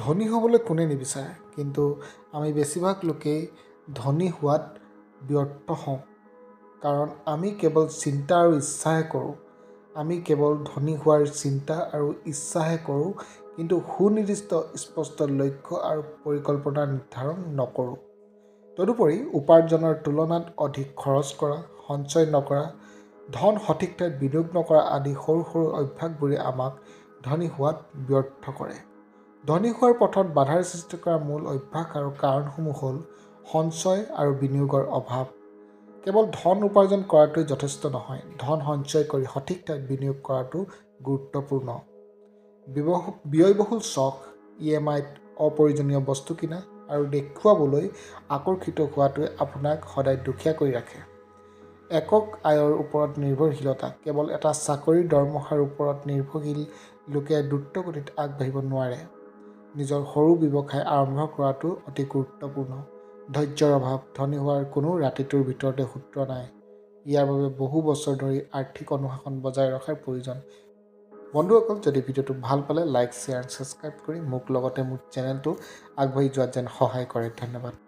ধনী হ'বলৈ কোনে নিবিচাৰে, কিন্তু আমি বেছিভাগ লোকেই ধনী হোৱাত ব্যৰ্থ হওঁ। কাৰণ আমি কেৱল চিন্তা আৰু ইচ্ছাহে কৰোঁ। আমি কেৱল ধনী হোৱাৰ চিন্তা আৰু ইচ্ছাহে কৰোঁ, কিন্তু সুনিৰ্দিষ্ট স্পষ্ট লক্ষ্য আৰু পৰিকল্পনা নিৰ্ধাৰণ নকৰোঁ। তদুপৰি উপাৰ্জনৰ তুলনাত অধিক খৰচ কৰা, সঞ্চয় নকৰা, ধন সঠিক ঠাইত বিনিয়োগ নকৰা আদি সৰু সৰু অভ্যাসবোৰে আমাক ধনী হোৱাত ব্যৰ্থ কৰে। ধনী হোৱাৰ পথত বাধাৰ সৃষ্টি কৰা মূল অভ্যাস আৰু কাৰণসমূহ হ'ল সঞ্চয় আৰু বিনিয়োগৰ অভাৱ। কেৱল ধন উপাৰ্জন কৰাটোৱেই যথেষ্ট নহয়, ধন সঞ্চয় কৰি সঠিক ঠাইত বিনিয়োগ কৰাটো গুৰুত্বপূৰ্ণ। ব্যয়বহুল চখ, EMIত অপ্ৰয়োজনীয় বস্তু কিনা আৰু দেখুৱাবলৈ আকৰ্ষিত হোৱাটোৱে আপোনাক সদায় দুখীয়া কৰি ৰাখে। একক আয়ৰ ওপৰত নিৰ্ভৰশীলতা, কেৱল এটা চাকৰিৰ দৰমহাৰ ওপৰত নিৰ্ভৰশীল লোকে দ্ৰুতগতিত আগবাঢ়িব নোৱাৰে। নিজৰ সৰু ব্যৱসায় আৰম্ভ কৰাটো অতি গুৰুত্বপূৰ্ণ। ধৈৰ্য্যৰ অভাৱ, ধনী হোৱাৰ কোনো ৰাতিটোৰ ভিতৰতে সূত্ৰ নাই। ইয়াৰ বাবে বহু বছৰ ধৰি আৰ্থিক অনুশাসন বজাই ৰখাৰ প্ৰয়োজন। বন্ধুসকল, যদি ভিডিঅ'টো ভাল পালে লাইক, শ্বেয়াৰ, ছাবস্ক্ৰাইব কৰি মোক লগতে মোৰ চেনেলটো আগবাঢ়ি যোৱাত যেন সহায় কৰে। ধন্যবাদ।